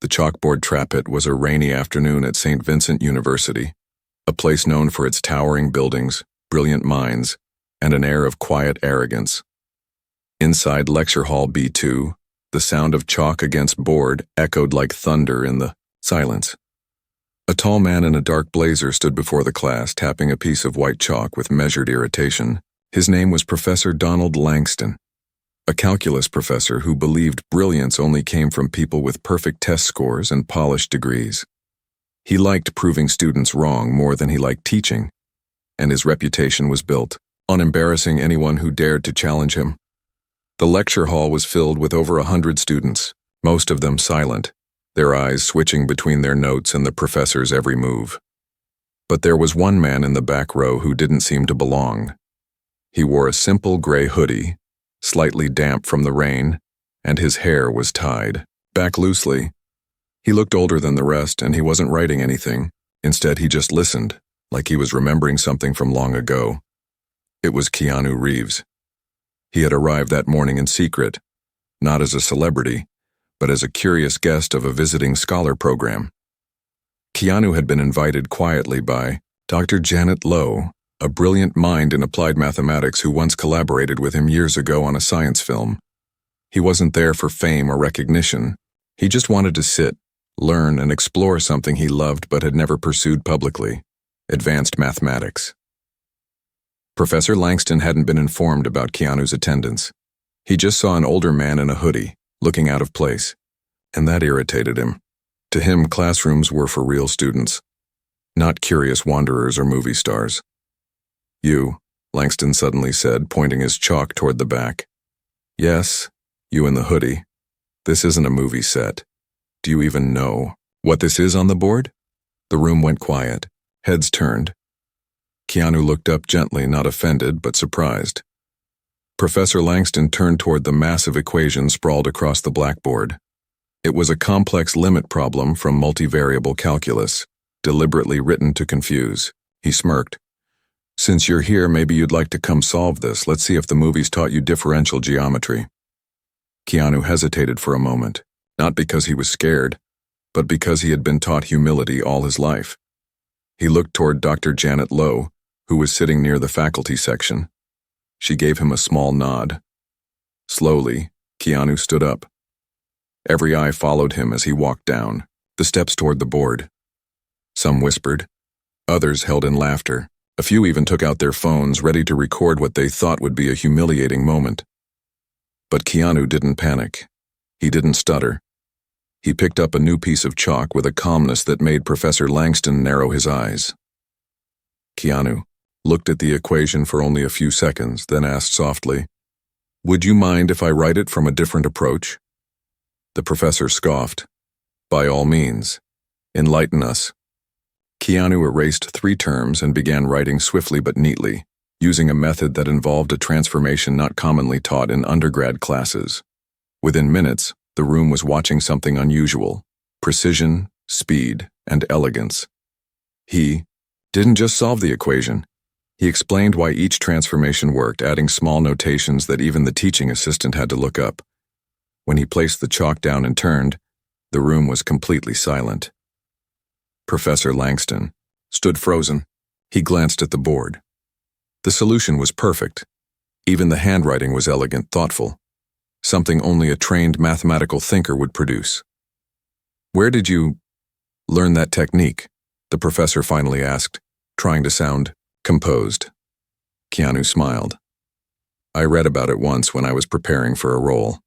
The chalkboard trapit was a rainy afternoon at St. Vincent University, a place known for its towering buildings, brilliant minds, and an air of quiet arrogance. Inside Lecture Hall B2, the sound of chalk against board echoed like thunder in the silence. A tall man in a dark blazer stood before the class, tapping a piece of white chalk with measured irritation. His name was Professor Donald Langston, a calculus professor who believed brilliance only came from people with perfect test scores and polished degrees. He liked proving students wrong more than he liked teaching, and his reputation was built on embarrassing anyone who dared to challenge him. The lecture hall was filled with over 100 students, most of them silent, their eyes switching between their notes and the professor's every move. But there was one man in the back row who didn't seem to belong. He wore a simple gray hoodie, slightly damp from the rain, and his hair was tied back loosely. He looked older than the rest, and he wasn't writing anything. Instead, he just listened, like he was remembering something from long ago. It was Keanu Reeves. He had arrived that morning in secret, not as a celebrity, but as a curious guest of a visiting scholar program. Keanu had been invited quietly by Dr. Janet Lowe, a brilliant mind in applied mathematics who once collaborated with him years ago on a science film. He wasn't there for fame or recognition. He just wanted to sit, learn, and explore something he loved but had never pursued publicly: advanced mathematics. Professor Langston hadn't been informed about Keanu's attendance. He just saw an older man in a hoodie, looking out of place, and that irritated him. To him, classrooms were for real students, not curious wanderers or movie stars. "You," Langston suddenly said, pointing his chalk toward the back. "Yes, you in the hoodie. This isn't a movie set. Do you even know what this is on the board?" The room went quiet. Heads turned. Keanu looked up gently, not offended, but surprised. Professor Langston turned toward the massive equation sprawled across the blackboard. It was a complex limit problem from multivariable calculus, deliberately written to confuse. He smirked. "Since you're here, maybe you'd like to come solve this. Let's see if the movies taught you differential geometry." Keanu hesitated for a moment, not because he was scared, but because he had been taught humility all his life. He looked toward Dr. Janet Lowe, who was sitting near the faculty section. She gave him a small nod. Slowly, Keanu stood up. Every eye followed him as he walked down the steps toward the board. Some whispered. Others held in laughter. A few even took out their phones, ready to record what they thought would be a humiliating moment. But Keanu didn't panic. He didn't stutter. He picked up a new piece of chalk with a calmness that made Professor Langston narrow his eyes. Keanu looked at the equation for only a few seconds, then asked softly, "Would you mind if I write it from a different approach?" The professor scoffed. "By all means. Enlighten us." Keanu erased 3 terms and began writing swiftly but neatly, using a method that involved a transformation not commonly taught in undergrad classes. Within minutes, the room was watching something unusual: precision, speed, and elegance. He didn't just solve the equation. He explained why each transformation worked, adding small notations that even the teaching assistant had to look up. When he placed the chalk down and turned, the room was completely silent. Professor Langston stood frozen. He glanced at the board. The solution was perfect. Even the handwriting was elegant, thoughtful, something only a trained mathematical thinker would produce. "Where did you learn that technique?" the professor finally asked, trying to sound composed. Keanu smiled. "I read about it once when I was preparing for a role,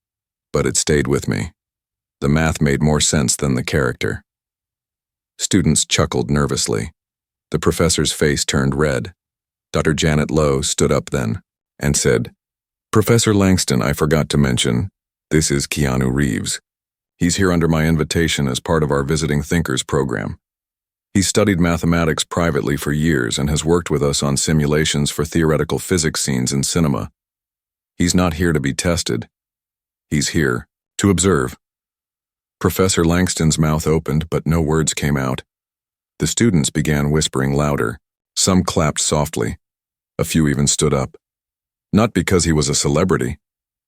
but it stayed with me. The math made more sense than the character." Students chuckled nervously. The professor's face turned red. Dr. Janet Lowe stood up then and said, "Professor Langston, I forgot to mention, this is Keanu Reeves. He's here under my invitation as part of our Visiting Thinkers program. He's studied mathematics privately for years and has worked with us on simulations for theoretical physics scenes in cinema. He's not here to be tested. He's here to observe." Professor Langston's mouth opened, but no words came out. The students began whispering louder. Some clapped softly. A few even stood up. Not because he was a celebrity,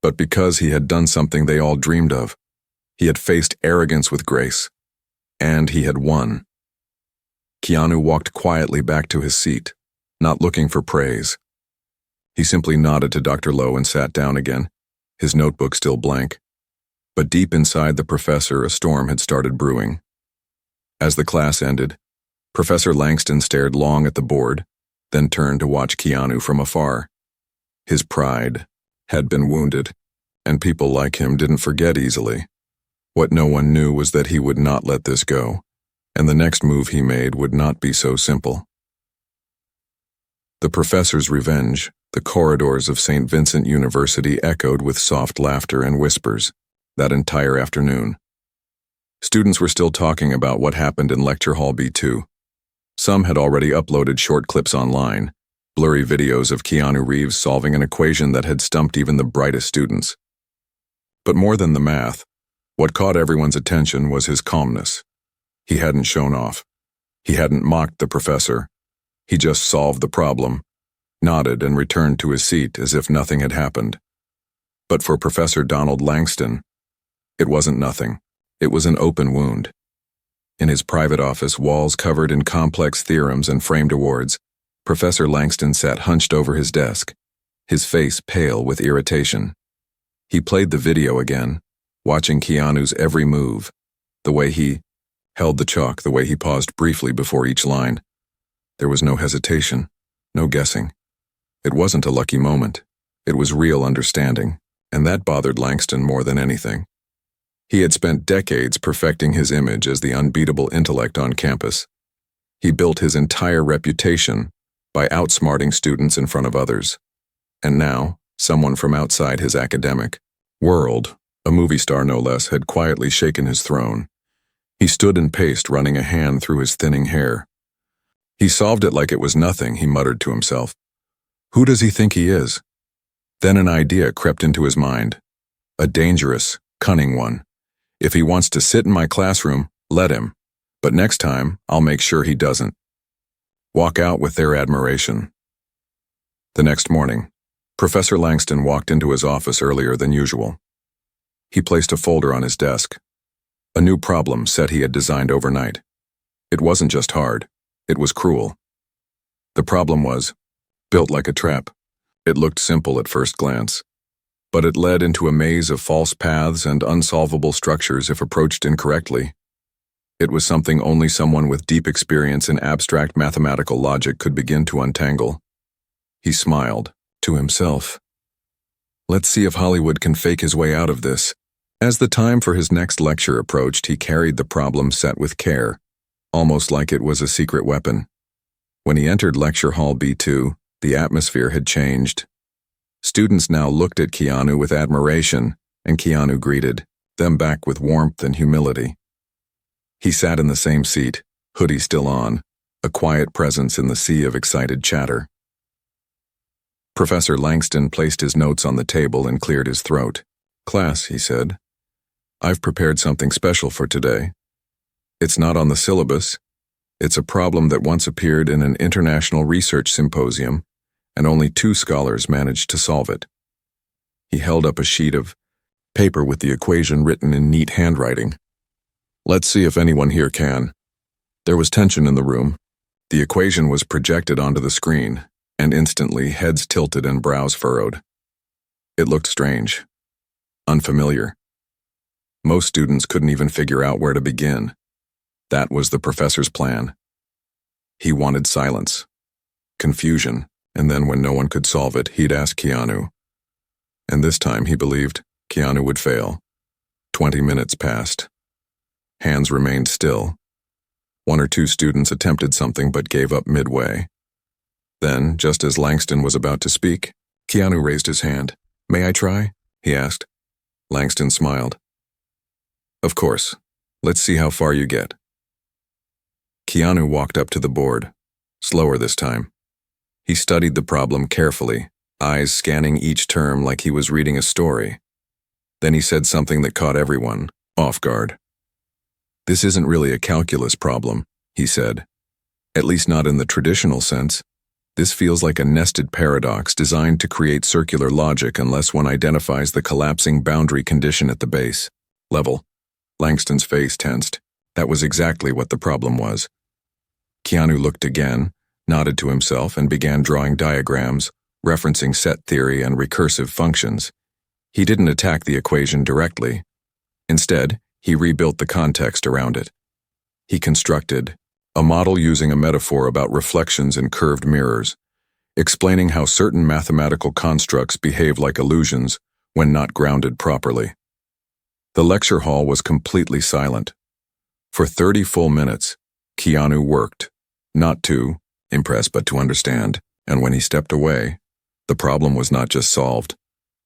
but because he had done something they all dreamed of. He had faced arrogance with grace, And he had won. Keanu walked quietly back to his seat, not looking for praise. He simply nodded to Dr. Lowe and sat down again, his notebook still blank. But deep inside the professor, a storm had started brewing. As the class ended, Professor Langston stared long at the board, then turned to watch Keanu from afar. His pride had been wounded, and people like him didn't forget easily. What no one knew was that he would not let this go, and the next move he made would not be so simple. The professor's revenge, the corridors of St. Vincent University echoed with soft laughter and whispers that entire afternoon. Students were still talking about what happened in Lecture Hall B2. Some had already uploaded short clips online, blurry videos of Keanu Reeves solving an equation that had stumped even the brightest students. But more than the math, what caught everyone's attention was his calmness. He hadn't shown off. He hadn't mocked the professor. He just solved the problem, nodded and returned to his seat as if nothing had happened. But for Professor Donald Langston, it wasn't nothing. It was an open wound. In his private office, walls covered in complex theorems and framed awards, Professor Langston sat hunched over his desk, his face pale with irritation. He played the video again, watching Keanu's every move, the way he held the chalk, the way he paused briefly before each line. There was no hesitation, no guessing. It wasn't a lucky moment. It was real understanding, and that bothered Langston more than anything. He had spent decades perfecting his image as the unbeatable intellect on campus. He built his entire reputation by outsmarting students in front of others. And now, someone from outside his academic world, a movie star no less, had quietly shaken his throne. He stood and paced, running a hand through his thinning hair. He solved it like it was nothing, he muttered to himself. Who does he think he is? Then an idea crept into his mind. A dangerous, cunning one. If he wants to sit in my classroom, let him. But next time, I'll make sure he doesn't. Walk out with their admiration. The next morning, Professor Langston walked into his office earlier than usual. He placed a folder on his desk. A new problem set he had designed overnight. It wasn't just hard, it was cruel. The problem was built like a trap. It looked simple at first glance, but it led into a maze of false paths and unsolvable structures if approached incorrectly. It was something only someone with deep experience in abstract mathematical logic could begin to untangle. He smiled to himself. Let's see if Hollywood can fake his way out of this. As the time for his next lecture approached, he carried the problem set with care, almost like it was a secret weapon. When he entered Lecture Hall B2, the atmosphere had changed. Students now looked at Keanu with admiration, and Keanu greeted them back with warmth and humility. He sat in the same seat, hoodie still on, a quiet presence in the sea of excited chatter. Professor Langston placed his notes on the table and cleared his throat. Class, he said, I've prepared something special for today. It's not on the syllabus. It's a problem that once appeared in an international research symposium, and only 2 scholars managed to solve it. He held up a sheet of paper with the equation written in neat handwriting. Let's see if anyone here can. There was tension in the room. The equation was projected onto the screen, and instantly heads tilted and brows furrowed. It looked strange, unfamiliar. Most students couldn't even figure out where to begin. That was the professor's plan. He wanted silence, confusion, and then when no one could solve it, he'd ask Keanu. And this time, he believed, Keanu would fail. 20 minutes passed. Hands remained still. 1 or 2 students attempted something but gave up midway. Then, just as Langston was about to speak, Keanu raised his hand. May I try? He asked. Langston smiled. Of course. Let's see how far you get. Keanu walked up to the board, slower this time. He studied the problem carefully, eyes scanning each term like he was reading a story. Then he said something that caught everyone off guard. This isn't really a calculus problem, he said. At least not in the traditional sense. This feels like a nested paradox designed to create circular logic unless one identifies the collapsing boundary condition at the base level. Langston's face tensed. That was exactly what the problem was. Keanu looked again, nodded to himself, and began drawing diagrams, referencing set theory and recursive functions. He didn't attack the equation directly. Instead, he rebuilt the context around it. He constructed a model using a metaphor about reflections in curved mirrors, explaining how certain mathematical constructs behave like illusions when not grounded properly. The lecture hall was completely silent. For 30 full minutes, Keanu worked, not to impress but to understand, and when he stepped away, the problem was not just solved,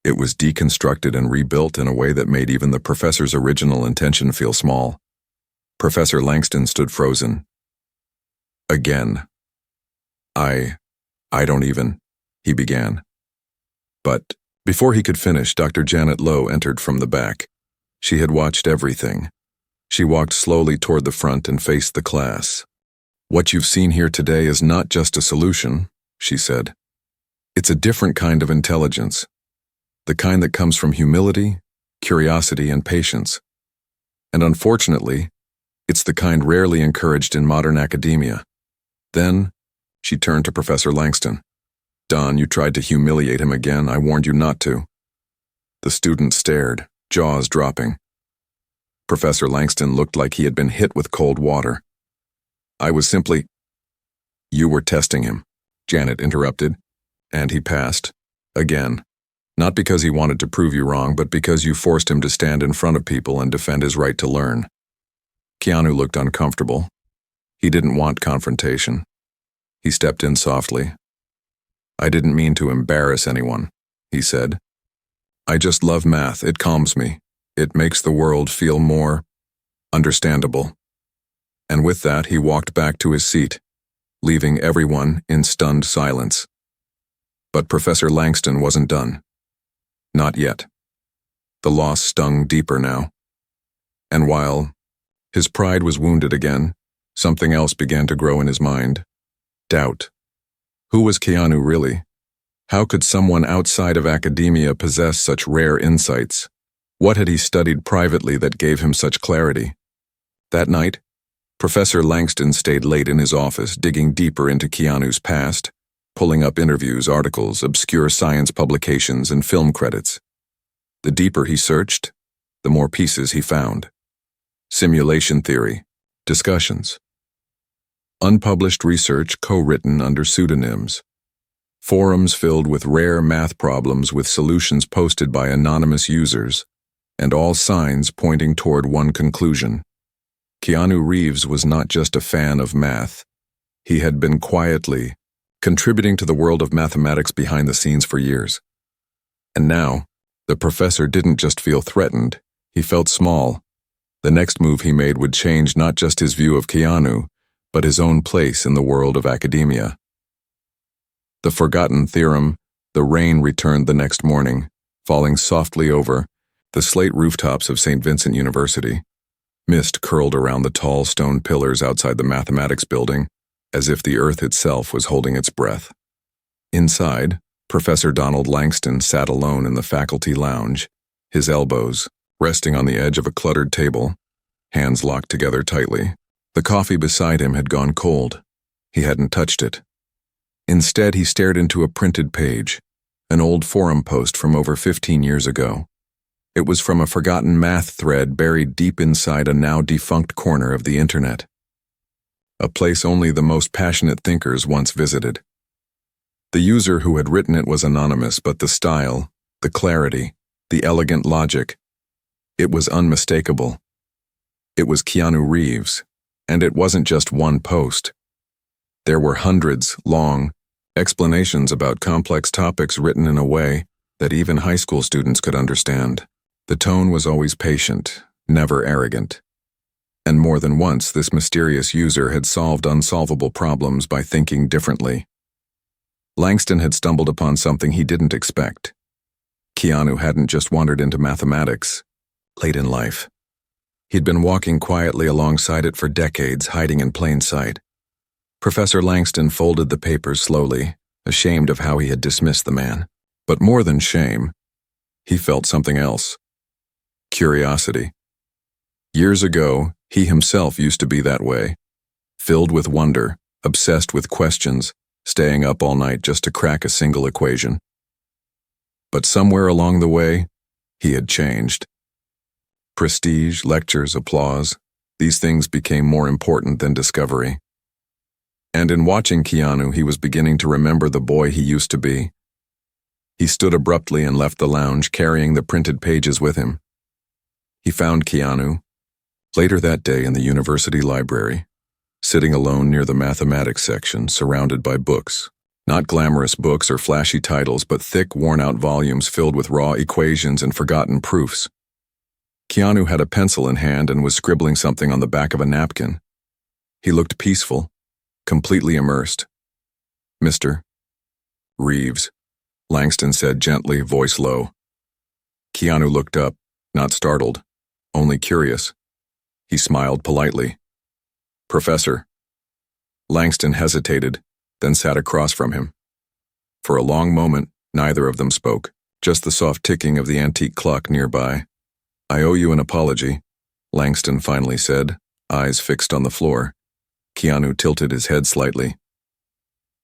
it was deconstructed and rebuilt in a way that made even the professor's original intention feel small. Professor Langston stood frozen. Again. I don't even, he began. But before he could finish, Dr. Janet Lowe entered from the back. She had watched everything. She walked slowly toward the front and faced the class. "What you've seen here today is not just a solution," she said. "It's a different kind of intelligence. The kind that comes from humility, curiosity, and patience. And unfortunately, it's the kind rarely encouraged in modern academia." Then, she turned to Professor Langston. "Don, you tried to humiliate him again. I warned you not to." The student stared, jaws dropping. Professor Langston looked like he had been hit with cold water. "I was simply—" "You were testing him," Janet interrupted, "and he passed. Again. Not because he wanted to prove you wrong, but because you forced him to stand in front of people and defend his right to learn." Keanu looked uncomfortable. He didn't want confrontation. He stepped in softly. "I didn't mean to embarrass anyone," he said. "I just love math. It calms me. It makes the world feel more understandable." And with that, he walked back to his seat, leaving everyone in stunned silence. But Professor Langston wasn't done. Not yet. The loss stung deeper now. And while his pride was wounded again, something else began to grow in his mind. Doubt. Who was Keanu really? How could someone outside of academia possess such rare insights? What had he studied privately that gave him such clarity? That night, Professor Langston stayed late in his office, digging deeper into Keanu's past, pulling up interviews, articles, obscure science publications, and film credits. The deeper he searched, the more pieces he found. Simulation theory, discussions, unpublished research co-written under pseudonyms, forums filled with rare math problems with solutions posted by anonymous users, and all signs pointing toward one conclusion. Keanu Reeves was not just a fan of math. He had been quietly contributing to the world of mathematics behind the scenes for years. And now, the professor didn't just feel threatened, he felt small. The next move he made would change not just his view of Keanu, but his own place in the world of academia. The forgotten theorem, the rain returned the next morning, falling softly over the slate rooftops of St. Vincent University. Mist curled around the tall stone pillars outside the mathematics building, as if the earth itself was holding its breath. Inside, Professor Donald Langston sat alone in the faculty lounge, his elbows resting on the edge of a cluttered table, hands locked together tightly. The coffee beside him had gone cold. He hadn't touched it. Instead, he stared into a printed page, an old forum post from over 15 years ago. It was from a forgotten math thread buried deep inside a now defunct corner of the internet. A place only the most passionate thinkers once visited. The user who had written it was anonymous, but the style, the clarity, the elegant logic, it was unmistakable. It was Keanu Reeves, and it wasn't just one post. There were hundreds, long, explanations about complex topics written in a way that even high school students could understand. The tone was always patient, never arrogant. And more than once, this mysterious user had solved unsolvable problems by thinking differently. Langston had stumbled upon something he didn't expect. Keanu hadn't just wandered into mathematics, late in life. He'd been walking quietly alongside it for decades, hiding in plain sight. Professor Langston folded the papers slowly, ashamed of how he had dismissed the man. But more than shame, he felt something else. Curiosity. Years ago, He himself used to be that way, filled with wonder, obsessed with questions, staying up all night just to crack a single equation. But somewhere along the way, he had changed. Prestige, lectures, applause, these things became more important than discovery. And in watching Keanu, he was beginning to remember the boy he used to be. He stood abruptly and left the lounge, carrying the printed pages with him. He found Keanu, later that day in the university library, sitting alone near the mathematics section, surrounded by books. Not glamorous books or flashy titles, but thick, worn-out volumes filled with raw equations and forgotten proofs. Keanu had a pencil in hand and was scribbling something on the back of a napkin. He looked peaceful, completely immersed. "Mr. Reeves," Langston said gently, voice low. Keanu looked up, not startled, only curious. He smiled politely. "Professor." Langston hesitated, then sat across from him. For a long moment, neither of them spoke, just the soft ticking of the antique clock nearby. "I owe you an apology," Langston finally said, eyes fixed on the floor. Keanu tilted his head slightly.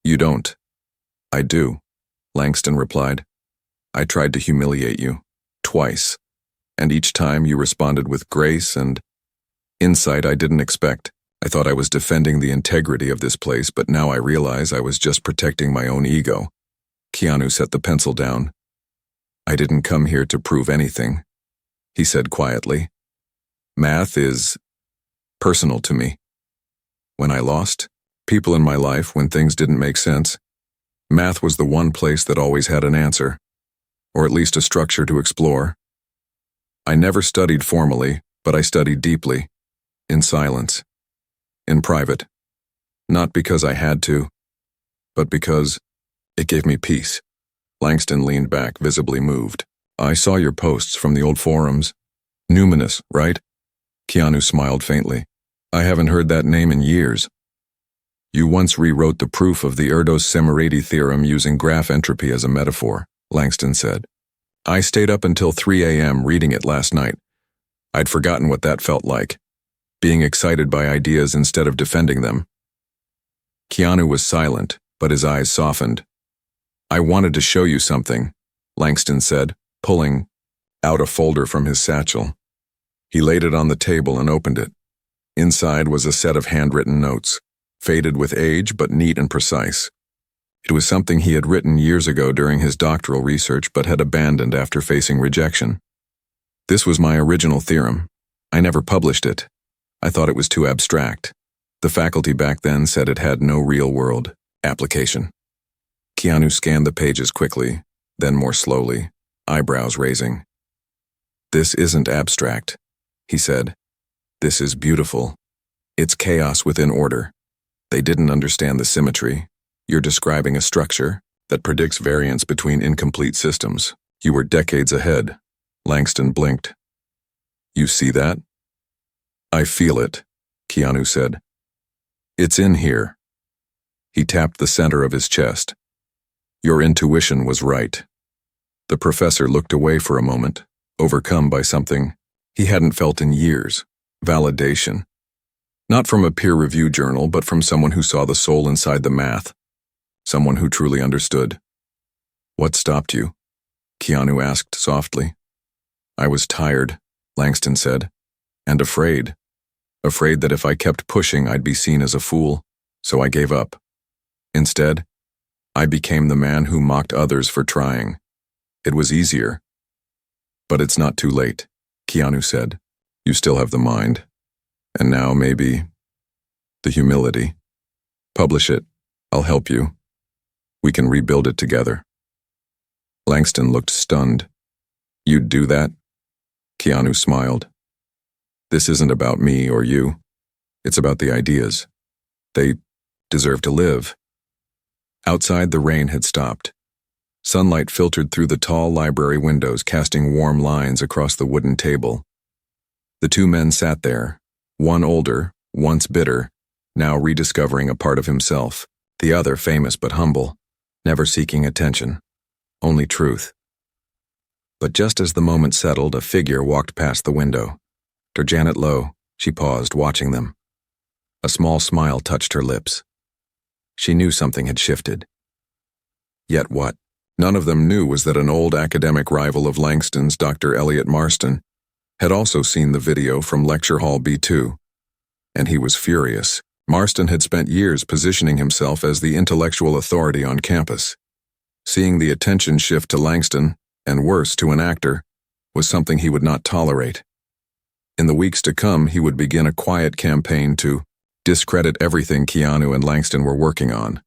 "You don't." "I do," Langston replied. "I tried to humiliate you, twice, and each time you responded with grace and insight I didn't expect. I thought I was defending the integrity of this place, but now I realize I was just protecting my own ego." Keanu set the pencil down. "I didn't come here to prove anything," he said quietly. "Math is personal to me. When I lost people in my life, when things didn't make sense, math was the one place that always had an answer, or at least a structure to explore. I never studied formally, but I studied deeply, in silence, in private. Not because I had to, but because it gave me peace." Langston leaned back, visibly moved. "I saw your posts from the old forums. Numinous, right?" Keanu smiled faintly. "I haven't heard that name in years." "You once rewrote the proof of the Erdos-Semirati theorem using graph entropy as a metaphor," Langston said. "I stayed up until 3 a.m. reading it last night. I'd forgotten what that felt like, being excited by ideas instead of defending them." Keanu was silent, but his eyes softened. "I wanted to show you something," Langston said, pulling out a folder from his satchel. He laid it on the table and opened it. Inside was a set of handwritten notes, faded with age but neat and precise. It was something he had written years ago during his doctoral research but had abandoned after facing rejection. "This was my original theorem. I never published it. I thought it was too abstract. The faculty back then said it had no real-world application." Keanu scanned the pages quickly, then more slowly, eyebrows raising. "This isn't abstract," he said. "This is beautiful. It's chaos within order. They didn't understand the symmetry. You're describing a structure that predicts variance between incomplete systems. You were decades ahead." Langston blinked. "You see that?" "I feel it," Keanu said. "It's in here." He tapped the center of his chest. "Your intuition was right." The professor looked away for a moment, overcome by something he hadn't felt in years: validation. Not from a peer-reviewed journal, but from someone who saw the soul inside the math. Someone who truly understood. "What stopped you?" Keanu asked softly. "I was tired," Langston said, "and afraid. Afraid that if I kept pushing, I'd be seen as a fool, so I gave up. Instead, I became the man who mocked others for trying. It was easier. But it's not too late," Keanu said. "You still have the mind. And now maybe the humility. Publish it. I'll help you. We can rebuild it together." Langston looked stunned. "You'd do that?" Keanu smiled. "This isn't about me or you. It's about the ideas. They deserve to live." Outside, the rain had stopped. Sunlight filtered through the tall library windows, casting warm lines across the wooden table. The two men sat there, one older, once bitter, now rediscovering a part of himself, the other famous but humble, never seeking attention, only truth. But just as the moment settled, a figure walked past the window. Dr. Janet Lowe, She paused, watching them. A small smile touched her lips. She knew something had shifted. Yet what none of them knew was that an old academic rival of Langston's, Dr. Elliot Marston, had also seen the video from Lecture Hall B2. And he was furious. Marston had spent years positioning himself as the intellectual authority on campus. Seeing the attention shift to Langston, and worse, to an actor, was something he would not tolerate. In the weeks to come, he would begin a quiet campaign to discredit everything Keanu and Langston were working on,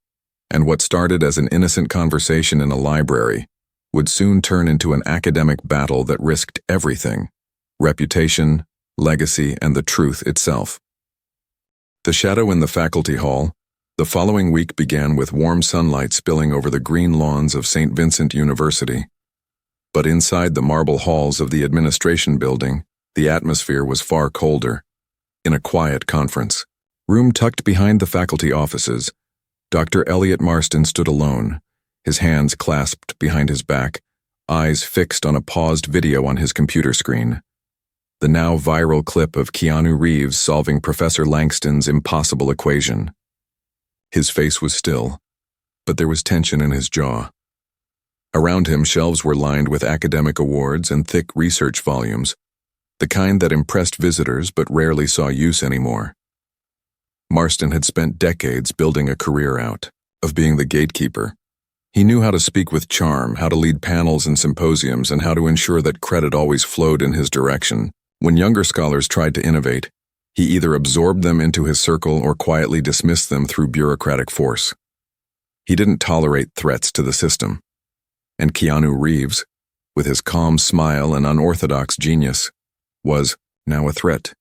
and what started as an innocent conversation in a library would soon turn into an academic battle that risked everything: reputation, legacy, and the truth itself. The shadow in the faculty hall. The following week began with warm sunlight spilling over the green lawns of St. Vincent University. But inside the marble halls of the administration building, the atmosphere was far colder. In a quiet conference room tucked behind the faculty offices, Dr. Elliot Marston stood alone, his hands clasped behind his back, eyes fixed on a paused video on his computer screen. The now viral clip of Keanu Reeves solving Professor Langston's impossible equation. His face was still, but there was tension in his jaw. Around him, shelves were lined with academic awards and thick research volumes, the kind that impressed visitors but rarely saw use anymore. Marston had spent decades building a career out of being the gatekeeper. He knew how to speak with charm, how to lead panels and symposiums, and how to ensure that credit always flowed in his direction. When younger scholars tried to innovate, he either absorbed them into his circle or quietly dismissed them through bureaucratic force. He didn't tolerate threats to the system. And Keanu Reeves, with his calm smile and unorthodox genius, was now a threat.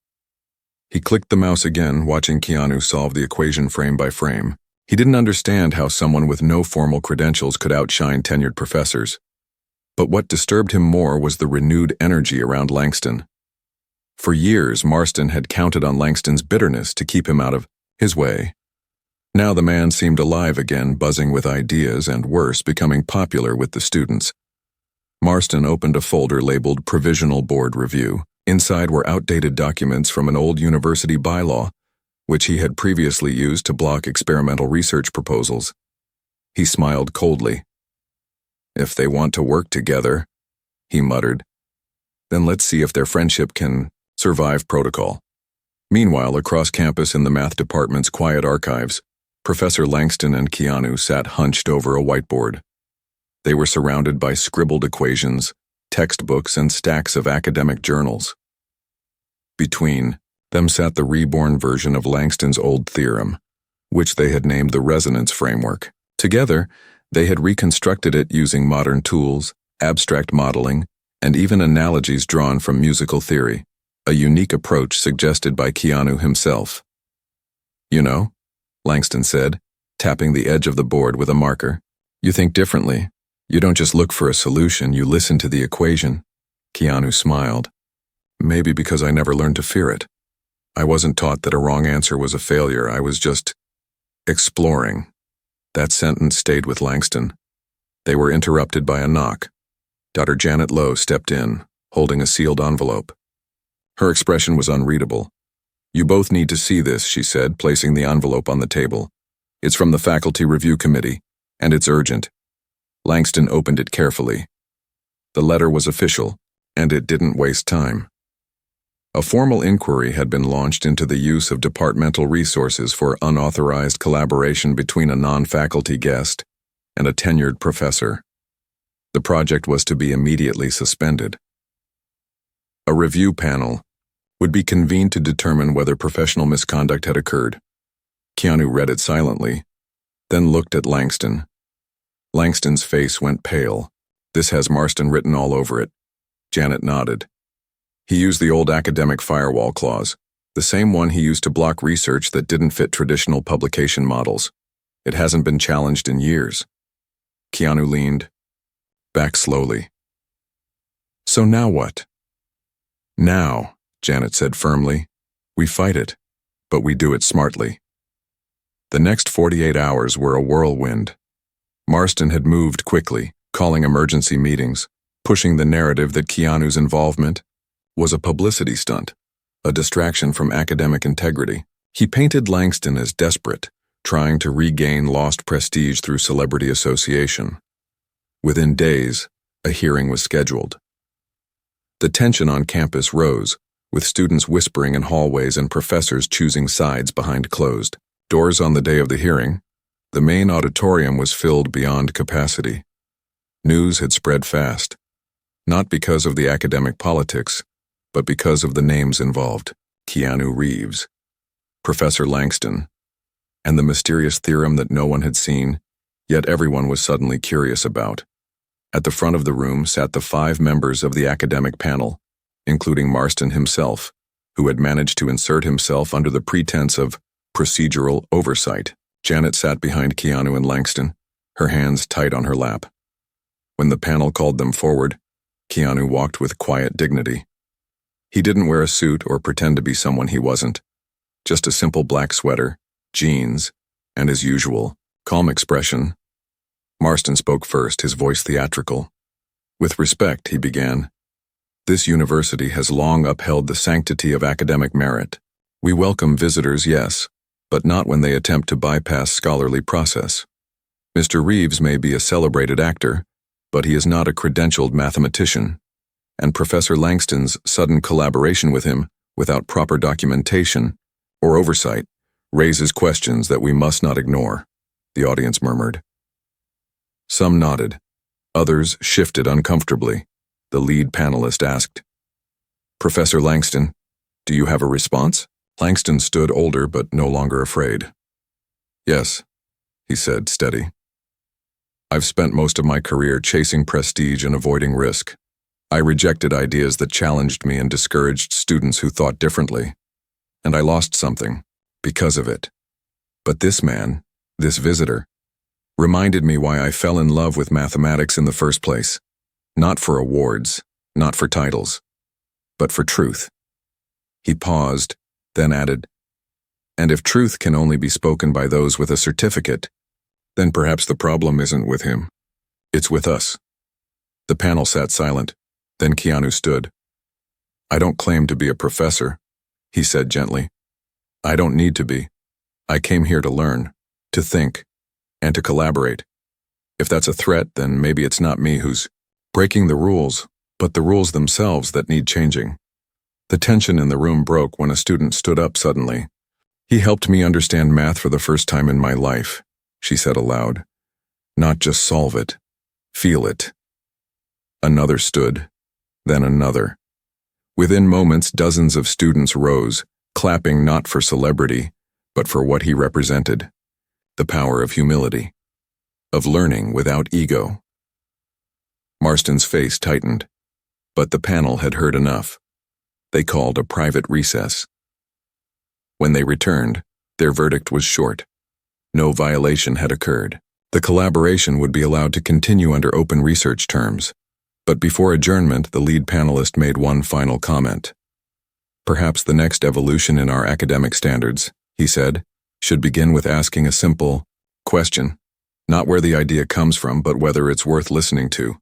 He clicked the mouse again, watching Keanu solve the equation frame by frame. He didn't understand how someone with no formal credentials could outshine tenured professors. But what disturbed him more was the renewed energy around Langston. For years, Marston had counted on Langston's bitterness to keep him out of his way. Now the man seemed alive again, buzzing with ideas and, worse, becoming popular with the students. Marston opened a folder labeled Provisional Board Review. Inside were outdated documents from an old university bylaw, which he had previously used to block experimental research proposals. He smiled coldly. "If they want to work together," he muttered, "then let's see if their friendship can survive protocol." Meanwhile, across campus in the math department's quiet archives, Professor Langston and Keanu sat hunched over a whiteboard. They were surrounded by scribbled equations, textbooks, and stacks of academic journals. Between them sat the reborn version of Langston's old theorem, which they had named the resonance framework. Together, they had reconstructed it using modern tools, abstract modeling, and even analogies drawn from musical theory, a unique approach suggested by Keanu himself. "You know," Langston said, tapping the edge of the board with a marker, "you think differently. You don't just look for a solution, you listen to the equation." Keanu smiled. "Maybe because I never learned to fear it. I wasn't taught that a wrong answer was a failure. I was just exploring." That sentence stayed with Langston. They were interrupted by a knock. Dr. Janet Lowe stepped in, holding a sealed envelope. Her expression was unreadable. "You both need to see this," she said, placing the envelope on the table. "It's from the Faculty Review Committee, and it's urgent." Langston opened it carefully. The letter was official, and it didn't waste time. A formal inquiry had been launched into the use of departmental resources for unauthorized collaboration between a non-faculty guest and a tenured professor. The project was to be immediately suspended. A review panel would be convened to determine whether professional misconduct had occurred. Keanu read it silently, then looked at Langston. Langston's face went pale. "This has Marston written all over it." Janet nodded. "He used the old academic firewall clause, the same one he used to block research that didn't fit traditional publication models. It hasn't been challenged in years." Keanu leaned back slowly. "So now what?" "Now," Janet said firmly, "we fight it, but we do it smartly." The next 48 hours were a whirlwind. Marston had moved quickly, calling emergency meetings, pushing the narrative that Keanu's involvement was a publicity stunt. a distraction from academic integrity. He painted Langston as desperate, trying to regain lost prestige through celebrity association. Within days, a hearing was scheduled. The tension on campus rose, with students whispering in hallways and professors choosing sides behind closed doors. On the day of the hearing, the main auditorium was filled beyond capacity. News had spread fast, not because of the academic politics, but because of the names involved: Keanu Reeves, Professor Langston, and the mysterious theorem that no one had seen, yet everyone was suddenly curious about. At the front of the room sat the 5 members of the academic panel, including Marston himself, who had managed to insert himself under the pretense of procedural oversight. Janet sat behind Keanu and Langston, her hands tight on her lap. When the panel called them forward, Keanu walked with quiet dignity. He didn't wear a suit or pretend to be someone he wasn't, just a simple black sweater, jeans, and his usual calm expression. Marston spoke first, his voice theatrical. With respect, he began, "This university has long upheld the sanctity of academic merit. We welcome visitors, yes, but not when they attempt to bypass scholarly process. Mr. Reeves may be a celebrated actor, but he is not a credentialed mathematician, and Professor Langston's sudden collaboration with him without proper documentation or oversight raises questions that we must not ignore," the audience murmured. Some nodded. Others shifted uncomfortably. The lead panelist asked, "Professor Langston, do you have a response?" Langston stood older but no longer afraid. "Yes," he said, steady. "I've spent most of my career chasing prestige and avoiding risk. I rejected ideas that challenged me and discouraged students who thought differently. And I lost something because of it. But this man, this visitor, reminded me why I fell in love with mathematics in the first place. Not for awards, not for titles, but for truth." He paused, then added, "And if truth can only be spoken by those with a certificate, then perhaps the problem isn't with him. It's with us." The panel sat silent. Then Keanu stood. "I don't claim to be a professor," he said gently. "I don't need to be. I came here to learn, to think, and to collaborate. If that's a threat, then maybe it's not me who's breaking the rules, but the rules themselves that need changing." The tension in the room broke when a student stood up suddenly. "He helped me understand math for the first time in my life," she said aloud. "Not just solve it, feel it." Another stood, then another. Within moments, dozens of students rose, clapping not for celebrity, but for what he represented: the power of humility, of learning without ego. Marston's face tightened, but the panel had heard enough. They called a private recess. When they returned, their verdict was short. No violation had occurred. The collaboration would be allowed to continue under open research terms. But before adjournment, the lead panelist made one final comment. "Perhaps the next evolution in our academic standards," he said, "should begin with asking a simple question, not where the idea comes from, but whether it's worth listening to."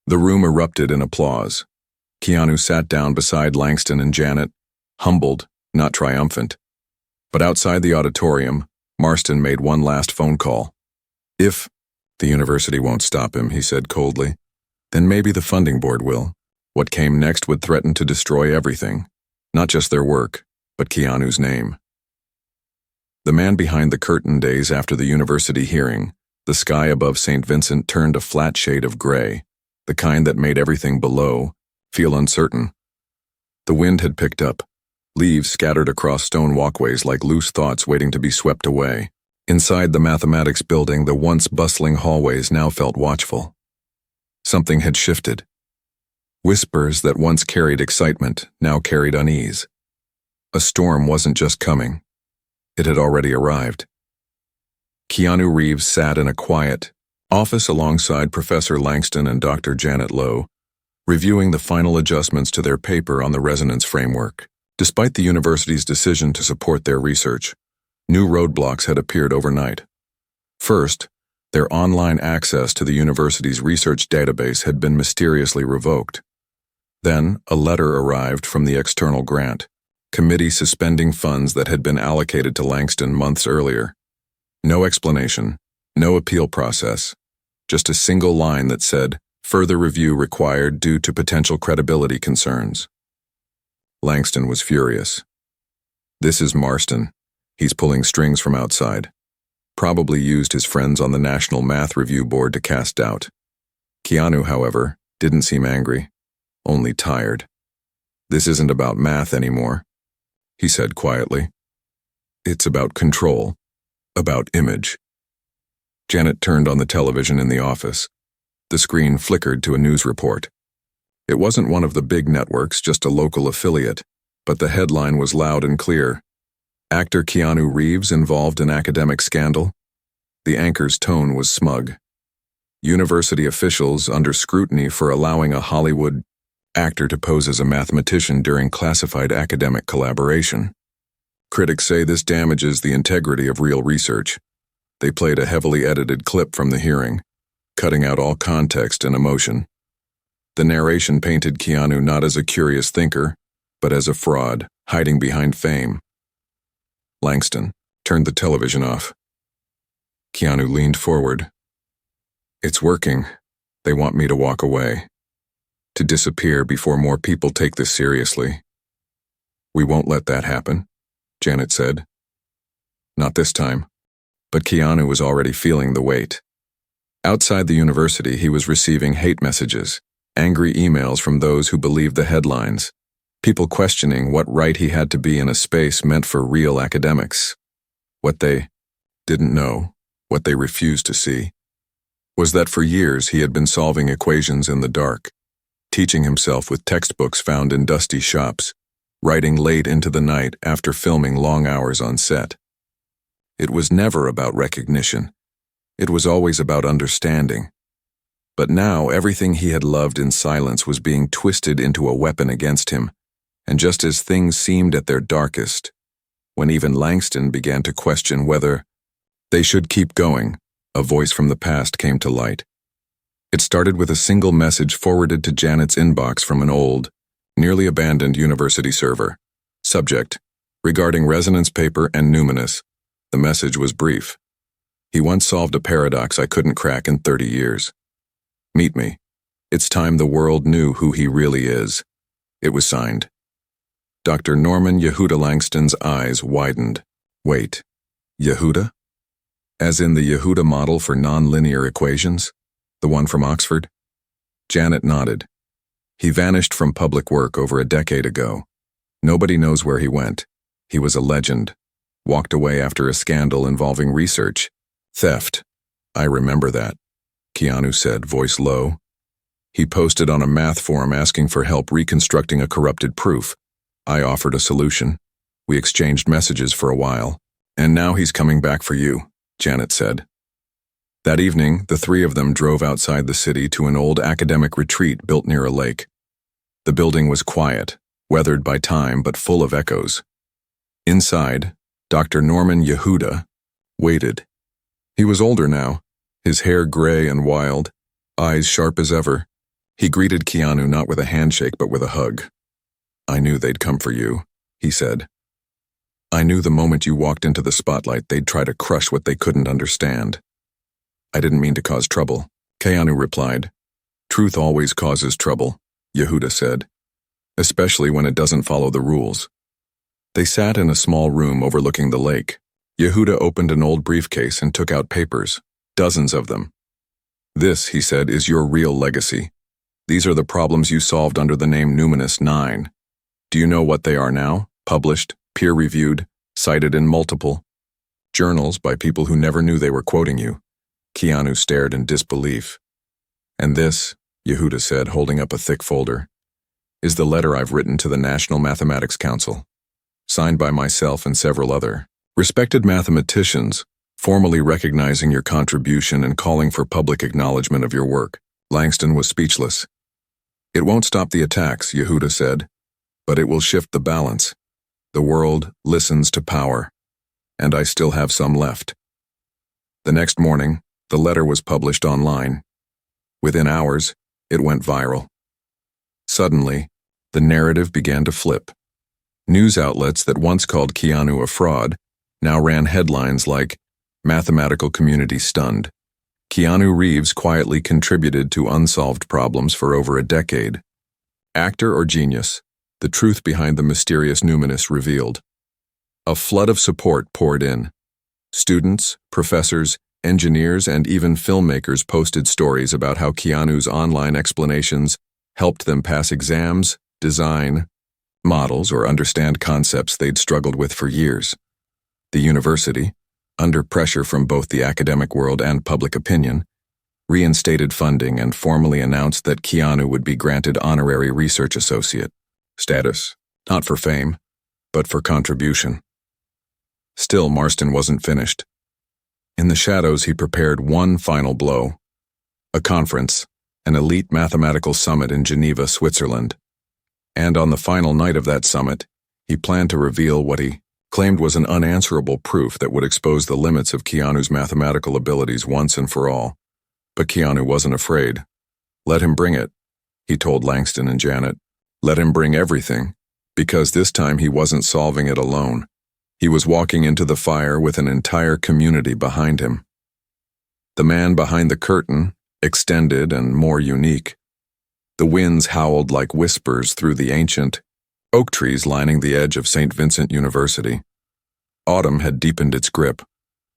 The room erupted in applause. Keanu sat down beside Langston and Janet, humbled, not triumphant. But outside the auditorium, Marston made one last phone call. "If the university won't stop him," he said coldly, "then maybe the funding board will." What came next would threaten to destroy everything, not just their work, but Keanu's name. The man behind the curtain days after the university hearing, the sky above St. Vincent turned a flat shade of gray, the kind that made everything below feel uncertain. The wind had picked up, leaves scattered across stone walkways like loose thoughts waiting to be swept away. Inside the mathematics building, the once bustling hallways now felt watchful. Something had shifted. Whispers that once carried excitement now carried unease. A storm wasn't just coming. It had already arrived. Keanu Reeves sat in a quiet office alongside Professor Langston and Dr. Janet Lowe, reviewing the final adjustments to their paper on the resonance framework. Despite the university's decision to support their research, new roadblocks had appeared overnight. First, their online access to the university's research database had been mysteriously revoked. Then, a letter arrived from the external grant, committee suspending funds that had been allocated to Langston months earlier. No explanation, no appeal process, just a single line that said, "Further review required due to potential credibility concerns." Langston was furious. This is Marston. He's pulling strings from outside. Probably used his friends on the National Math Review Board to cast doubt. Keanu, however, didn't seem angry, only tired. "This isn't about math anymore," he said quietly. "It's about control, about image." Janet turned on the television in the office. The screen flickered to a news report. It wasn't one of the big networks, just a local affiliate, but the headline was loud and clear. "Actor Keanu Reeves involved in academic scandal?" The anchor's tone was smug. "University officials under scrutiny for allowing a Hollywood actor to pose as a mathematician during classified academic collaboration. Critics say this damages the integrity of real research." They played a heavily edited clip from the hearing, cutting out all context and emotion. The narration painted Keanu not as a curious thinker, but as a fraud, hiding behind fame. Langston turned the television off. Keanu leaned forward. "It's working. They want me to walk away. To disappear before more people take this seriously." "We won't let that happen," Janet said. "Not this time." But Keanu was already feeling the weight. Outside the university, he was receiving hate messages, angry emails from those who believed the headlines, people questioning what right he had to be in a space meant for real academics. What they didn't know, what they refused to see, was that for years he had been solving equations in the dark, teaching himself with textbooks found in dusty shops, writing late into the night after filming long hours on set. It was never about recognition. It was always about understanding. But now everything he had loved in silence was being twisted into a weapon against him, and just as things seemed at their darkest, when even Langston began to question whether they should keep going, a voice from the past came to light. It started with a single message forwarded to Janet's inbox from an old, nearly abandoned university server. Subject: regarding resonance paper and numinous. The message was brief. "He once solved a paradox I couldn't crack in 30 years. Meet me. It's time the world knew who he really is." It was signed. Dr. Norman Yehuda. Langston's eyes widened. "Wait, Yehuda? As in the Yehuda model for nonlinear equations? The one from Oxford?" Janet nodded. "He vanished from public work over a decade ago. Nobody knows where he went. He was a legend. Walked away after a scandal involving research. Theft. I remember that," Keanu said, voice low. "He posted on a math forum asking for help reconstructing a corrupted proof. I offered a solution. We exchanged messages for a while. And now he's coming back for you," Janet said. That evening, the three of them drove outside the city to an old academic retreat built near a lake. The building was quiet, weathered by time but full of echoes. Inside, Dr. Norman Yehuda waited. He was older now, his hair gray and wild, eyes sharp as ever. He greeted Keanu not with a handshake but with a hug. "I knew they'd come for you," he said. "I knew the moment you walked into the spotlight they'd try to crush what they couldn't understand." "I didn't mean to cause trouble," Keanu replied. "Truth always causes trouble," Yehuda said, "especially when it doesn't follow the rules." They sat in a small room overlooking the lake. Yehuda opened an old briefcase and took out papers, dozens of them. "This," he said, "is your real legacy. These are the problems you solved under the name Numinous 9. Do you know what they are now? Published, peer-reviewed, cited in multiple journals by people who never knew they were quoting you." Keanu stared in disbelief. "And this," Yehuda said, holding up a thick folder, "is the letter I've written to the National Mathematics Council, signed by myself and several other respected mathematicians, formally recognizing your contribution and calling for public acknowledgement of your work." Langston was speechless. "It won't stop the attacks," Yehuda said, "but it will shift the balance. The world listens to power, and I still have some left." The next morning, the letter was published online. Within hours, it went viral. Suddenly, the narrative began to flip. News outlets that once called Keanu a fraud now ran headlines like, "Mathematical Community Stunned. Keanu Reeves quietly contributed to unsolved problems for over a decade. Actor or genius? The truth behind the mysterious numinous revealed." A flood of support poured in. Students, professors, engineers, and even filmmakers posted stories about how Keanu's online explanations helped them pass exams, design models, or understand concepts they'd struggled with for years. The university, under pressure from both the academic world and public opinion, reinstated funding and formally announced that Keanu would be granted honorary research associate status, not for fame, but for contribution. Still, Marston wasn't finished. In the shadows, he prepared one final blow: a conference, an elite mathematical summit in Geneva, Switzerland. And on the final night of that summit, he planned to reveal what he claimed was an unanswerable proof that would expose the limits of Keanu's mathematical abilities once and for all. But Keanu wasn't afraid. "Let him bring it," he told Langston and Janet. "Let him bring everything, because this time he wasn't solving it alone. He was walking into the fire with an entire community behind him." The man behind the curtain, extended and more unique. The winds howled like whispers through the ancient oak trees lining the edge of St. Vincent University. Autumn had deepened its grip.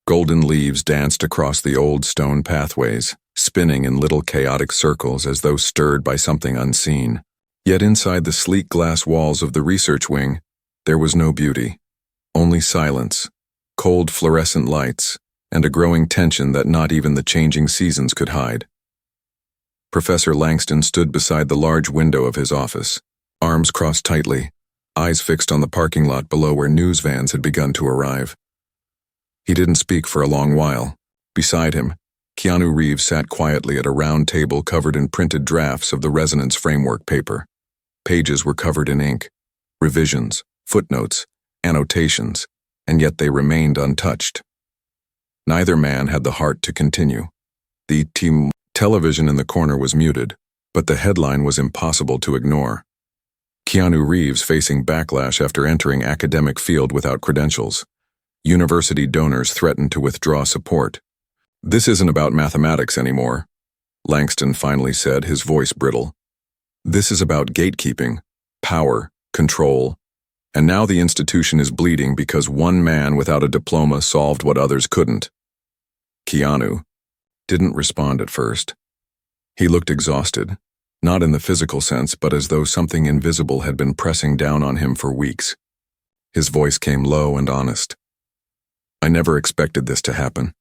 Golden leaves danced across the old stone pathways, spinning in little chaotic circles as though stirred by something unseen. Yet inside the sleek glass walls of the research wing, there was no beauty. Only silence, cold fluorescent lights, and a growing tension that not even the changing seasons could hide. Professor Langston stood beside the large window of his office, arms crossed tightly, eyes fixed on the parking lot below where news vans had begun to arrive. He didn't speak for a long while. Beside him, Keanu Reeves sat quietly at a round table covered in printed drafts of the resonance framework paper. Pages were covered in ink, revisions, footnotes, annotations, and yet they remained untouched. Neither man had the heart to continue. The television in the corner was muted, but the headline was impossible to ignore. Keanu Reeves facing backlash after entering academic field without credentials. University donors threatened to withdraw support. "This isn't about mathematics anymore," Langston finally said, his voice brittle. "This is about gatekeeping, power, control, and now the institution is bleeding because one man without a diploma solved what others couldn't." Keanu didn't respond at first. He looked exhausted, not in the physical sense, but as though something invisible had been pressing down on him for weeks. His voice came low and honest. "I never expected this to happen.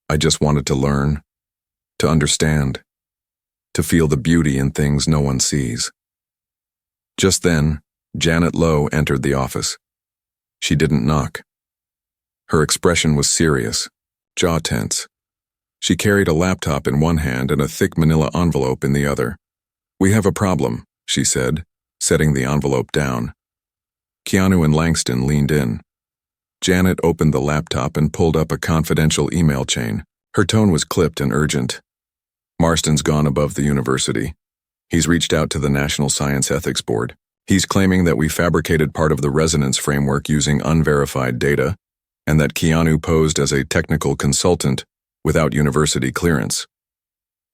I just wanted to learn, to understand, to feel the beauty in things no one sees." Just then, Janet Lowe entered the office. She didn't knock. Her expression was serious, jaw tense. She carried a laptop in one hand and a thick manila envelope in the other. "We have a problem," she said, setting the envelope down. Keanu and Langston leaned in. Janet opened the laptop and pulled up a confidential email chain. Her tone was clipped and urgent. "Marston's gone above the university. He's reached out to the National Science Ethics Board. He's claiming that we fabricated part of the resonance framework using unverified data, and that Keanu posed as a technical consultant without university clearance."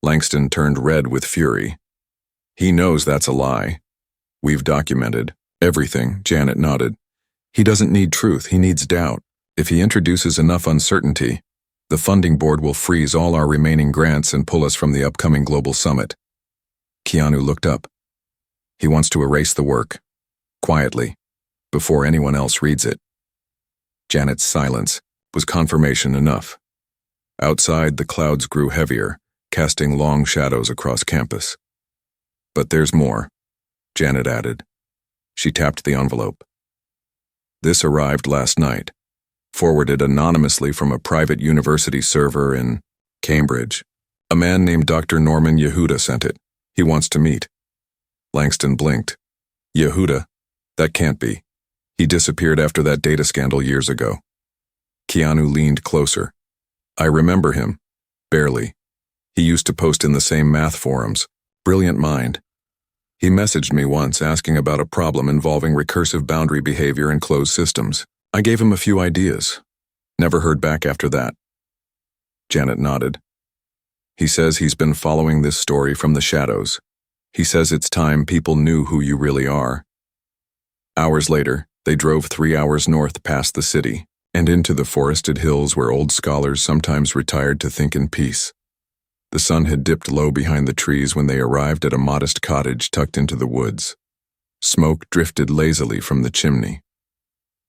Langston turned red with fury. "He knows that's a lie. We've documented everything," Janet nodded. "He doesn't need truth, he needs doubt. If he introduces enough uncertainty, the funding board will freeze all our remaining grants and pull us from the upcoming global summit." Keanu looked up. "He wants to erase the work, quietly, before anyone else reads it." Janet's silence was confirmation enough. Outside, the clouds grew heavier, casting long shadows across campus. "But there's more," Janet added. She tapped the envelope. "This arrived last night, forwarded anonymously from a private university server in Cambridge. A man named Dr. Norman Yehuda sent it. He wants to meet." Langston blinked. "Yehuda? That can't be. He disappeared after that data scandal years ago." Keanu leaned closer. "I remember him. Barely. He used to post in the same math forums. Brilliant mind. He messaged me once asking about a problem involving recursive boundary behavior in closed systems. I gave him a few ideas. Never heard back after that. Janet nodded. He says he's been following this story from the shadows. He says it's time people knew who you really are. Hours later, they drove 3 hours north past the city and into the forested hills where old scholars sometimes retired to think in peace. The sun had dipped low behind the trees when they arrived at a modest cottage tucked into the woods. Smoke drifted lazily from the chimney.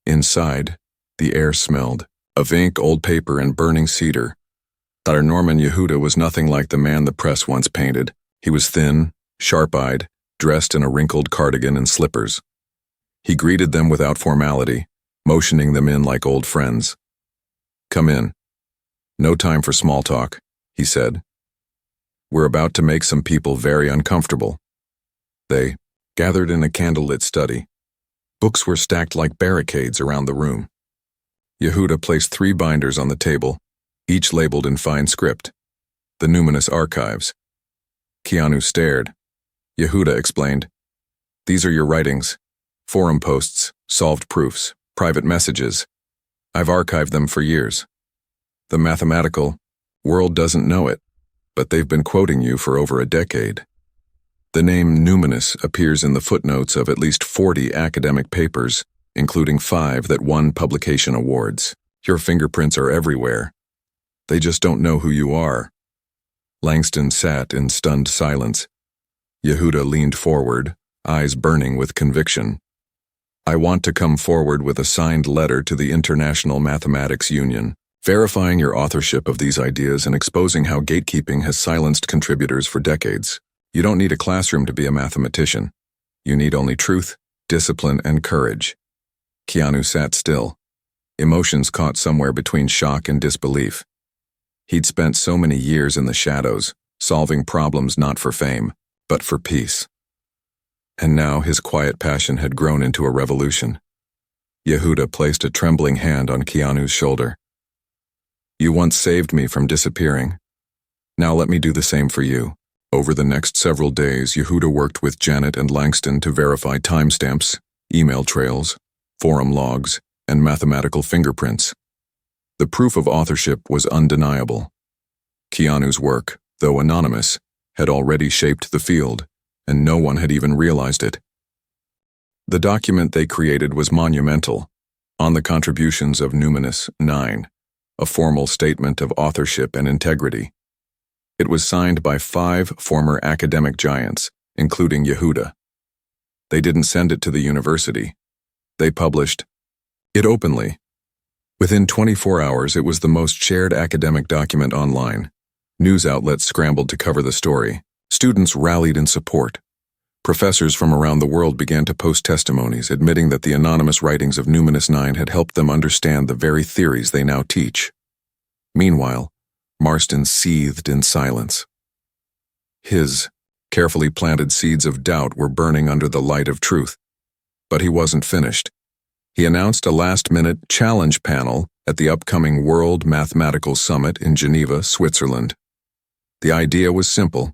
Inside, the air smelled of ink, old paper, and burning cedar. Dr. Norman Yehuda was nothing like the man the press once painted. He was thin, sharp-eyed, dressed in a wrinkled cardigan and slippers. He greeted them without formality, motioning them in like old friends. "Come in. No time for small talk," he said. "We're about to make some people very uncomfortable." They gathered in a candlelit study. Books were stacked like barricades around the room. Yehuda placed 3 binders on the table, each labeled in fine script. The Numinous Archives. Keanu stared. Yehuda explained, "These are your writings. Forum posts, solved proofs, private messages. I've archived them for years. The mathematical world doesn't know it, but they've been quoting you for over a decade. The name Numinous appears in the footnotes of at least 40 academic papers, including 5 that won publication awards. Your fingerprints are everywhere. They just don't know who you are." Langston sat in stunned silence. Yehuda leaned forward, eyes burning with conviction. "I want to come forward with a signed letter to the International Mathematics Union, verifying your authorship of these ideas and exposing how gatekeeping has silenced contributors for decades. You don't need a classroom to be a mathematician. You need only truth, discipline, and courage." Keanu sat still, emotions caught somewhere between shock and disbelief. He'd spent so many years in the shadows, solving problems not for fame, but for peace. And now his quiet passion had grown into a revolution. Yehuda placed a trembling hand on Keanu's shoulder. "You once saved me from disappearing. Now let me do the same for you." Over the next several days, Yehuda worked with Janet and Langston to verify timestamps, email trails, forum logs, and mathematical fingerprints. The proof of authorship was undeniable. Keanu's work, though anonymous, had already shaped the field, and no one had even realized it. The document they created was monumental, on the contributions of Numinous 9, a formal statement of authorship and integrity. It was signed by 5 former academic giants, including Yehuda. They didn't send it to the university. They published it openly. Within 24 hours, it was the most shared academic document online. News outlets scrambled to cover the story. Students rallied in support. Professors from around the world began to post testimonies admitting that the anonymous writings of Numinous 9 had helped them understand the very theories they now teach. Meanwhile, Marston seethed in silence. His carefully planted seeds of doubt were burning under the light of truth. But he wasn't finished. He announced a last-minute challenge panel at the upcoming World Mathematical Summit in Geneva, Switzerland. The idea was simple.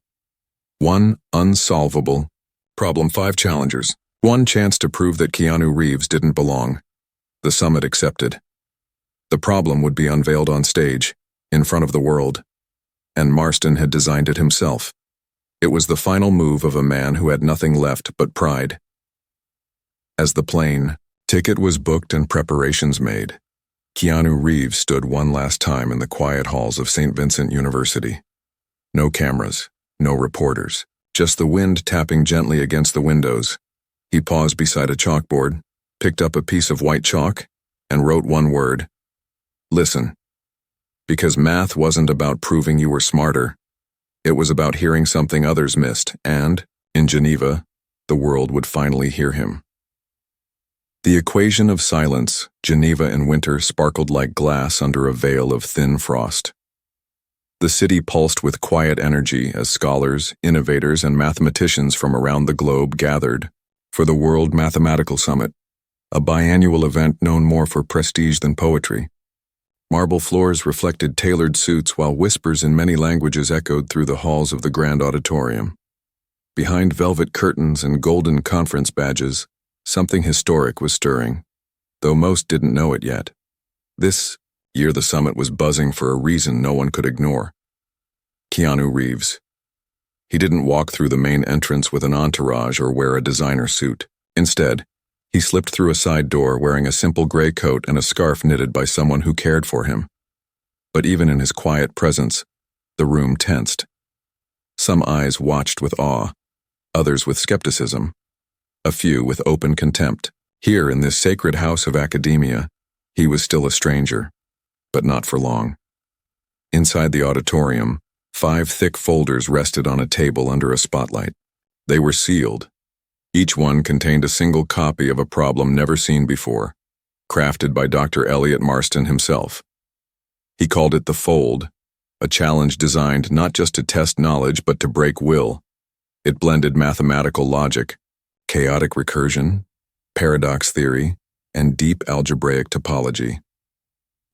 1 unsolvable problem, 5 challengers, 1 chance to prove that KeanuReeves didn't belong. The summit accepted. The problem would be unveiled on stage, in front of the world, and Marston had designed it himself. It was the final move of a man who had nothing left but pride. As the plane ticket was booked and preparations made, KeanuReeves stood one last time in the quiet halls of St. Vincent University. No cameras, no reporters, just the wind tapping gently against the windows. He paused beside a chalkboard, picked up a piece of white chalk, and wrote 1 word. Listen. Because math wasn't about proving you were smarter. It was about hearing something others missed, and, in Geneva, the world would finally hear him. The equation of silence, Geneva in winter, sparkled like glass under a veil of thin frost. The city pulsed with quiet energy as scholars, innovators, and mathematicians from around the globe gathered for the World Mathematical Summit, a biannual event known more for prestige than poetry. Marble floors reflected tailored suits while whispers in many languages echoed through the halls of the grand auditorium. Behind velvet curtains and golden conference badges, something historic was stirring, though most didn't know it yet. This year the summit was buzzing for a reason no one could ignore. Keanu Reeves. He didn't walk through the main entrance with an entourage or wear a designer suit. Instead, he slipped through a side door wearing a simple gray coat and a scarf knitted by someone who cared for him. But even in his quiet presence, the room tensed. Some eyes watched with awe, others with skepticism, a few with open contempt. Here in this sacred house of academia, he was still a stranger, but not for long. Inside the auditorium, 5 thick folders rested on a table under a spotlight. They were sealed. Each one contained a single copy of a problem never seen before, crafted by Dr. Elliot Marston himself. He called it the Fold, a challenge designed not just to test knowledge but to break will. It blended mathematical logic, chaotic recursion, paradox theory, and deep algebraic topology.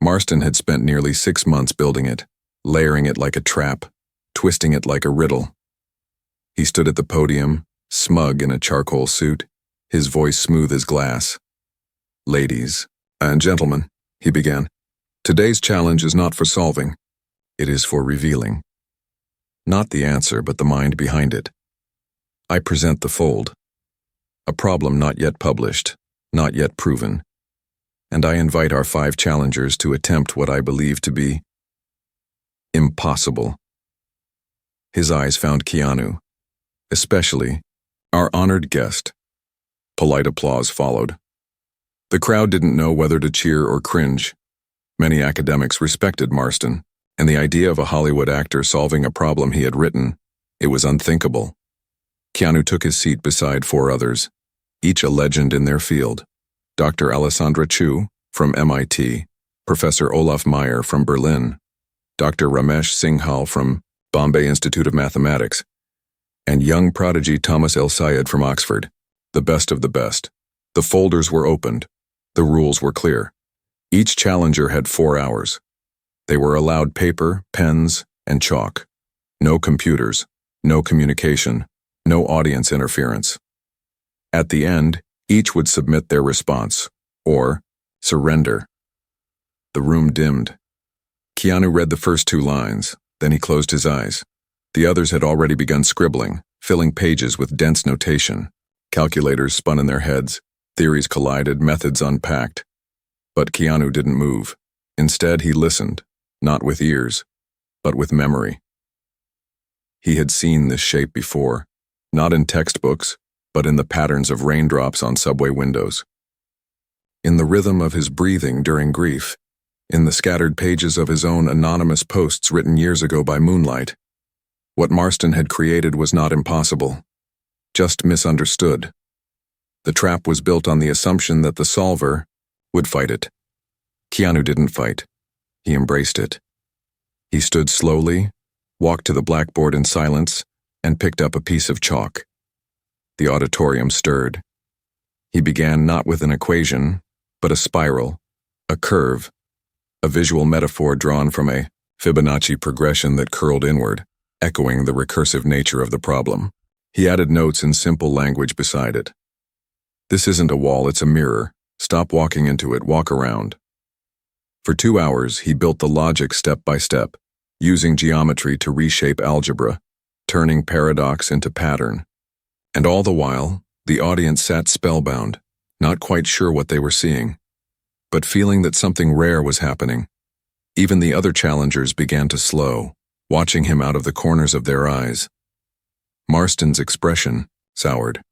Marston had spent nearly 6 months building it, layering it like a trap, twisting it like a riddle. He stood at the podium, smug in a charcoal suit, his voice smooth as glass. "Ladies and gentlemen," he began, "today's challenge is not for solving. It is for revealing. Not the answer, but the mind behind it. I present the Fold, a problem not yet published, not yet proven, and I invite our 5 challengers to attempt what I believe to be impossible." His eyes found Keanu, especially our honored guest. Polite applause followed. The crowd didn't know whether to cheer or cringe. Many academics respected Marston, and the idea of a Hollywood actor solving a problem he had written, it was unthinkable. Keanu took his seat beside 4 others, each a legend in their field. Dr. Alessandra Chu, from MIT, Professor Olaf Meyer from Berlin, Dr. Ramesh Singhal from Bombay Institute of Mathematics, and young prodigy Thomas El Sayed from Oxford, the best of the best. The folders were opened. The rules were clear. Each challenger had 4 hours. They were allowed paper, pens, and chalk. No computers, no communication, no audience interference. At the end, each would submit their response, or surrender. The room dimmed. Keanu read the first 2 lines, then he closed his eyes. The others had already begun scribbling, filling pages with dense notation. Calculators spun in their heads, theories collided, methods unpacked. But Keanu didn't move. Instead, he listened, not with ears, but with memory. He had seen this shape before, not in textbooks, but in the patterns of raindrops on subway windows. In the rhythm of his breathing during grief, in the scattered pages of his own anonymous posts written years ago by moonlight. What Marston had created was not impossible, just misunderstood. The trap was built on the assumption that the solver would fight it. Keanu didn't fight. He embraced it. He stood slowly, walked to the blackboard in silence, and picked up a piece of chalk. The auditorium stirred. He began not with an equation, but a spiral, a curve, a visual metaphor drawn from a Fibonacci progression that curled inward, echoing the recursive nature of the problem. He added notes in simple language beside it. "This isn't a wall, it's a mirror. Stop walking into it, walk around." For 2 hours, he built the logic step by step, using geometry to reshape algebra, turning paradox into pattern. And all the while, the audience sat spellbound, not quite sure what they were seeing, but feeling that something rare was happening. Even the other challengers began to slow, watching him out of the corners of their eyes. Marston's expression soured.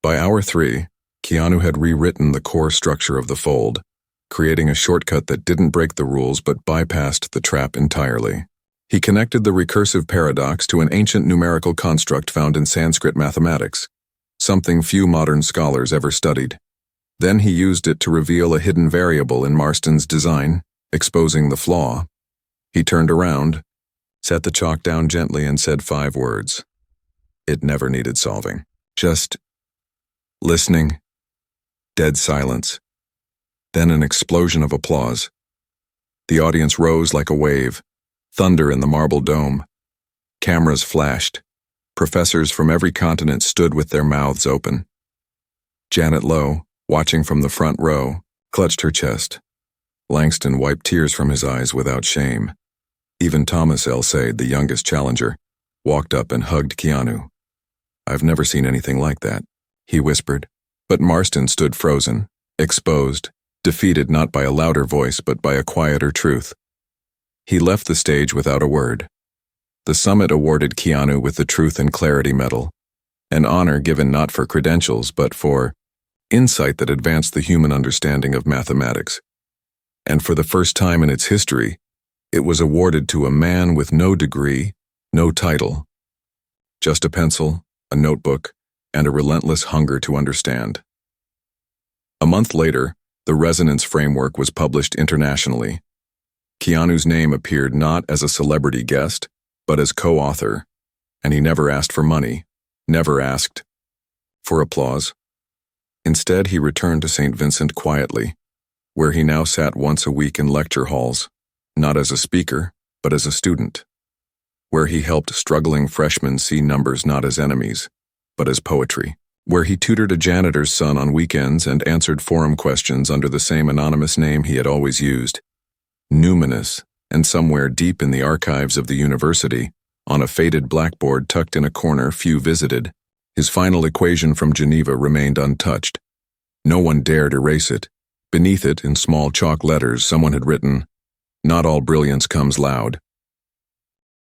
By hour 3, Keanu had rewritten the core structure of the Fold, creating a shortcut that didn't break the rules but bypassed the trap entirely. He connected the recursive paradox to an ancient numerical construct found in Sanskrit mathematics, something few modern scholars ever studied. Then he used it to reveal a hidden variable in Marston's design, exposing the flaw. He turned around, set the chalk down gently, and said 5 words. It never needed solving. Just listening. Dead silence. Then an explosion of applause. The audience rose like a wave, thunder in the marble dome. Cameras flashed. Professors from every continent stood with their mouths open. Janet Lowe, watching from the front row, clutched her chest. Langston wiped tears from his eyes without shame. Even Thomas El Said, the youngest challenger, walked up and hugged Keanu. "I've never seen anything like that," he whispered. But Marston stood frozen, exposed, defeated not by a louder voice but by a quieter truth. He left the stage without a word. The summit awarded Keanu with the Truth and Clarity Medal, an honor given not for credentials but for insight that advanced the human understanding of mathematics. And for the first time in its history, it was awarded to a man with no degree, no title, just a pencil, a notebook, and a relentless hunger to understand. A month later, the Resonance Framework was published internationally. Keanu's name appeared not as a celebrity guest, but as co-author, and he never asked for money, never asked for applause. Instead, he returned to St. Vincent quietly, where he now sat once a week in lecture halls, not as a speaker, but as a student, where he helped struggling freshmen see numbers not as enemies, but as poetry, where he tutored a janitor's son on weekends and answered forum questions under the same anonymous name he had always used. Numinous, and somewhere deep in the archives of the university, on a faded blackboard tucked in a corner few visited, his final equation from Geneva remained untouched. No one dared erase it. Beneath it, in small chalk letters, someone had written, "Not all brilliance comes loud."